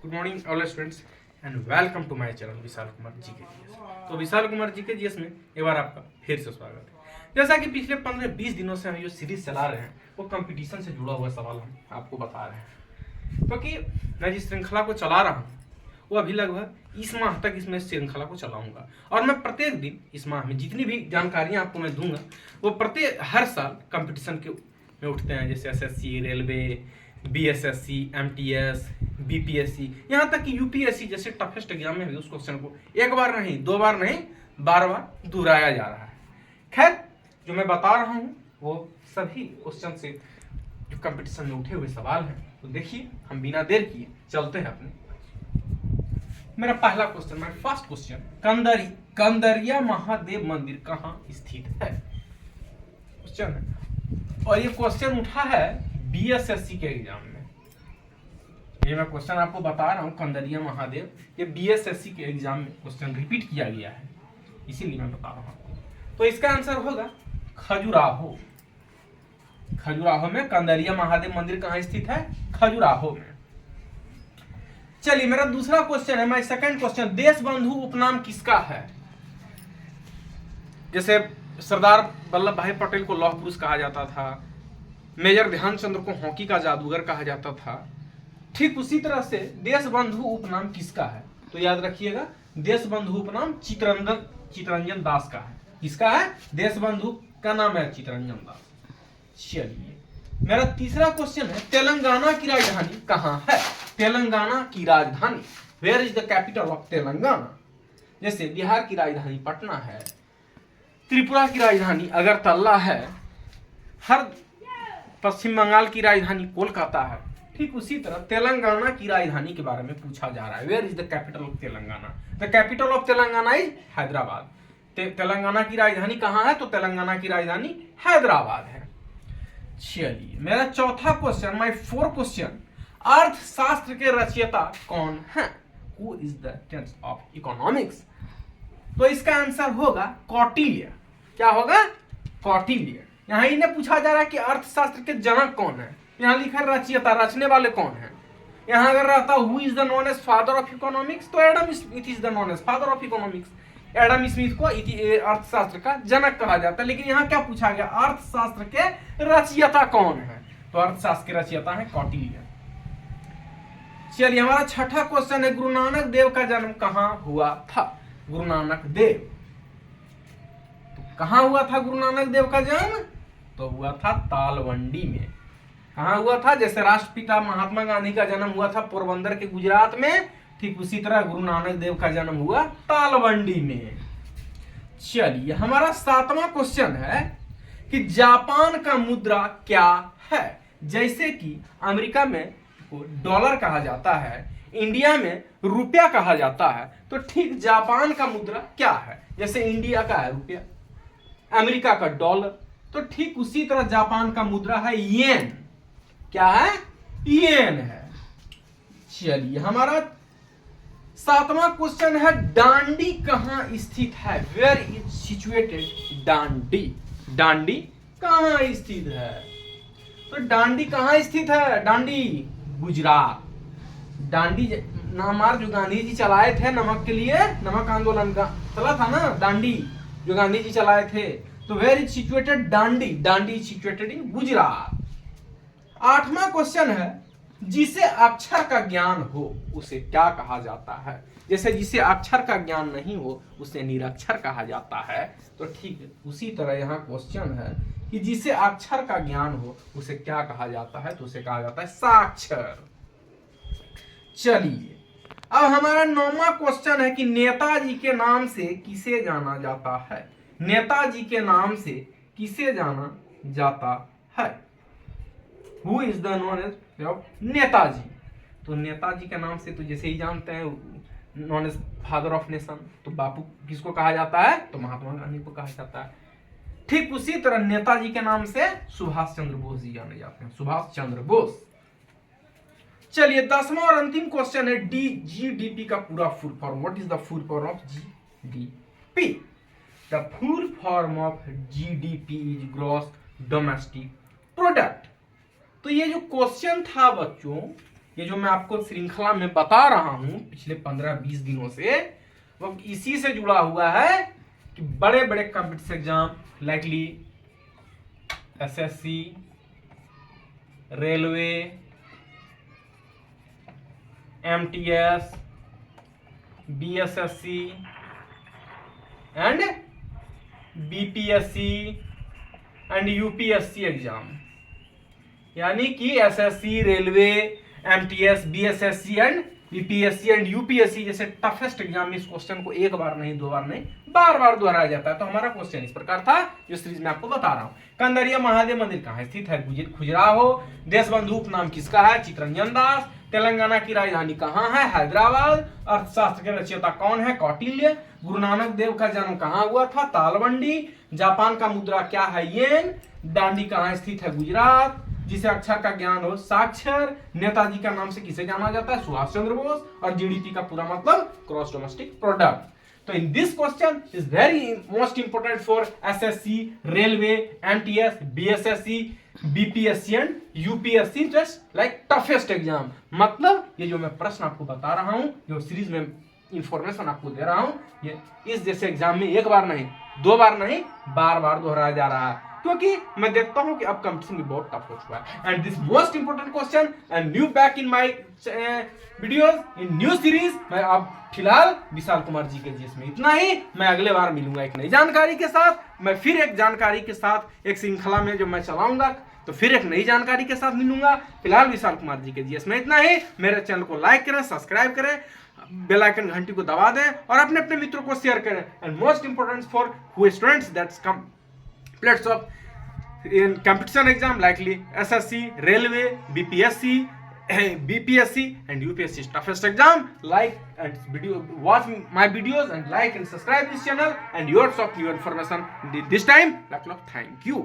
Good morning all students and welcome to my channel Vishal Kumar GK. तो Vishal Kumar GK में एक बार आपका फिर से स्वागत है। जैसा कि पिछले 15-20 दिनों से हम जो सीरीज चला रहे हैं वो कंपटीशन से जुड़ा हुआ सवाल हम आपको बता रहे हैं, क्योंकि मैं जिस श्रृंखला को चला रहा हूँ वो अभी लगभग इस माह तक इसमें श्रृंखला को चलाऊंगा और मैं प्रत्येक दिन इस माह में जितनी भी जानकारियाँ आपको मैं दूंगा वो प्रत्येक हर साल कंपटीशन के में उठते हैं, जैसे SSC, railway, BSSC, MTS, BPSC, यहाँ तक कि यूपीएससी जैसे टफेस्ट एग्जाम में भी उस क्वेश्चन को एक बार नहीं, दो बार नहीं, बार बार दोहराया जा रहा है। खैर, जो मैं बता रहा हूँ वो सभी क्वेश्चन से जो कंपटीशन में उठे हुए सवाल हैं, तो देखिए हम बिना देर किए चलते हैं अपने। मेरा पहला क्वेश्चन, मेरा फर्स्ट क्वेश्चन, कंदरिया महादेव मंदिर कहाँ स्थित है? क्वेश्चन है और ये क्वेश्चन उठा है बीएसएससी के एग्जाम में। ये मैं क्वेश्चन आपको बता रहा हूँ, कंदरिया महादेव, ये बीएसएससी के एग्जाम में क्वेश्चन रिपीट किया गया है, इसीलिए मैं बता रहा हूँ। तो इसका आंसर होगा खजुराहो। खजुराहो में कंदरिया महादेव मंदिर कहाँ स्थित है? खजुराहो में। चलिए, मेरा दूसरा क्वेश्चन है, माय सेकंड क्वेश्चन, देश बंधु उपनाम किसका है? जैसे सरदार वल्लभ भाई पटेल को लौह पुरुष कहा जाता था, मेजर ध्यानचंद्र को हॉकी का जादूगर कहा जाता था, ठीक उसी तरह से देश बंधु उपनाम किसका है? तो याद रखिएगा, देश बंधु उपनाम चितरंजन दास का है। किसका है? देश बंधु का नाम है चितरंजन दास। चलिए, मेरा तीसरा क्वेश्चन है, तेलंगाना की राजधानी कहाँ है? तेलंगाना की राजधानी, where is the capital of Telangana? जैसे बिहार की राजधानी पटना है, त्रिपुरा की राजधानी अगरतला है, हर पश्चिम बंगाल की राजधानी कोलकाता है, ठीक उसी तरह तेलंगाना की राजधानी के बारे में पूछा जा रहा है, where is the capital of Telangana? The capital of Telangana is Hyderabad. Telangana की राजधानी कहाँ है? तो तेलंगाना की राजधानी हैदराबाद है। चलिए, मेरा चौथा क्वेश्चन, माय फोर्थ क्वेश्चन, अर्थशास्त्र के रचयिता कौन है? Who is the tense of economics? तो इसका आंसर होगा कौटिल्य। क्या होगा? कौटिल्य। यहाँ इन्हें पूछा जा रहा है कि अर्थशास्त्र के जनक कौन है, यहाँ लिखा है रचयिता, रचने वाले कौन है। यहाँ अगर रहता who is the known as father of economics, तो Adam Smith is the known as father of economics. Adam Smith को अर्थशास्त्र का जनक कहा जाता है, लेकिन यहाँ क्या पूछा गया? अर्थशास्त्र के रचयिता कौन है? तो अर्थशास्त्र के रचयिता है कौटिल्य। चलिए, हमारा छठा क्वेश्चन है, गुरु नानक देव का जन्म कहाँ हुआ था? गुरु नानक देव, तो कहाँ हुआ था गुरु नानक देव का जन्म? तो हुआ था तालवंडी में। कहाँ हुआ था? जैसे राष्ट्रपिता महात्मा गांधी का जन्म हुआ था पोरबंदर के गुजरात में, ठीक उसी तरह गुरु नानक देव का जन्म हुआ तालवंडी में। चलिए, हमारा सातवां क्वेश्चन है कि जापान का मुद्रा क्या है? जैसे कि अमेरिका में डॉलर कहा जाता है, इंडिया में रुपया कहा जाता है, तो ठीक जापान का मुद्रा क्या है? जैसे इंडिया का है रुपया, अमेरिका का डॉलर, तो ठीक उसी तरह जापान का मुद्रा है येन। क्या है? येन है। चलिए, हमारा सातवां क्वेश्चन है, डांडी कहाँ स्थित है? Where is situated Dandi? डांडी कहाँ स्थित है? तो डांडी कहाँ स्थित है? डांडी गुजरात। डांडी नामार जो गांधी जी चलाए थे नमक के लिए, नमक आंदोलन का चला था ना दांडी, जो गांधी जी चलाए थे, तो where is situated Dandi? Dandi is situated in Gujarat. आठवां क्वेश्चन है, जिसे अक्षर का ज्ञान हो उसे क्या कहा जाता है? जैसे जिसे अक्षर का ज्ञान नहीं हो उसे निरक्षर कहा जाता है, तो ठीक उसी तरह यहाँ क्वेश्चन है कि जिसे अक्षर का ज्ञान हो उसे क्या कहा जाता है? तो उसे कहा जाता है साक्षर। चलिए, अब हमारा नौवां क्वेश्चन है कि नेताजी के नाम से किसे जाना जाता है? नेताजी के नाम से किसे जाना जाता है? Who is the known as Netaji? तो नेताजी के नाम से तो जैसे ही जानते हैं, known as father of nation, तो बापू किसको कहा जाता है? तो महात्मा गांधी को कहा जाता है। ठीक उसी तरह नेताजी के नाम से सुभाष चंद्र बोस जी जाने जाते हैं, सुभाष चंद्र बोस। चलिए, 10वां और अंतिम क्वेश्चन है, जीडीपी का पूरा full form. What is the full form of GDP? The full form of GDP is gross domestic product. तो ये जो क्वेश्चन था बच्चों, ये जो मैं आपको श्रृंखला में बता रहा हूं पिछले 15-20 दिनों से, वो इसी से जुड़ा हुआ है कि बड़े बड़े competitive exam likely SSC, railway, MTS, BSSC and BPSC and UPSC exam, यानी कि SSC, railway, MTS, BSSC and BPSC and UPSC जैसे टफेस्ट एग्जाम में इस क्वेश्चन को एक बार नहीं, दो बार नहीं, बार बार दोहराया जाता है। तो हमारा क्वेश्चन इस प्रकार था जो सीरीज में आपको बता रहा हूं। कंदरिया महादेव मंदिर कहाँ स्थित है? खजुराहो। देशबंधु उपनाम किसका है? चित्तरंजन दास। तेलंगाना की राजधानी कहाँ है? हैदराबाद। अर्थशास्त्र के रचयिता कौन है? कौटिल्य। गुरु नानक देव का जन्म कहाँ हुआ था? तालवंडी। जापान का मुद्रा क्या है? येन। दांडी कहाँ स्थित है? गुजरात। जिसे अक्षर का ज्ञान हो? साक्षर। नेताजी का नाम से किसे जाना जाता है? सुभाष चंद्र बोस। और जीडीपी का पूरा मतलब क्रॉस डोमेस्टिक प्रोडक्ट। तो in this question is very most important for SSC, railway, MTS, BSSC, BPSC and UPSC, just like toughest exam. मतलब ये जो मैं प्रश्न आपको बता रहा हूं, जो सीरीज में इंफॉर्मेशन आपको दे रहा हूं, ये इस जैसे एग्जाम में एक बार नहीं, दो बार नहीं, बार बार दोहराया जा रहा है, क्योंकि मैं देखता हूं कि अब कंपटीशन भी बहुत टफ हो चुका है। And this most important question and new back in my videos in new series. मैं अब फिलहाल विशाल कुमार जी के जीएस में इतना ही। मैं अगले बार मिलूंगा एक नई जानकारी के साथ। मैं फिर एक जानकारी के साथ एक श्रृंखला में जो मैं चलाऊंगा, तो फिर एक नई जानकारी के साथ मिलूंगा। फिलहाल विशाल कुमार जी के जीएस में इतना ही। मेरे चैनल को लाइक करें, सब्सक्राइब करें, बेल आइकन घंटी को दबा दें और अपने अपने मित्रों को शेयर करें। And most important for who students that's plates of in competition exam likely SSC, Railway, BPSC, BPSC and UPSC toughest exam. Like and watch my videos and like and subscribe this channel and yours of new information this time. Thank you.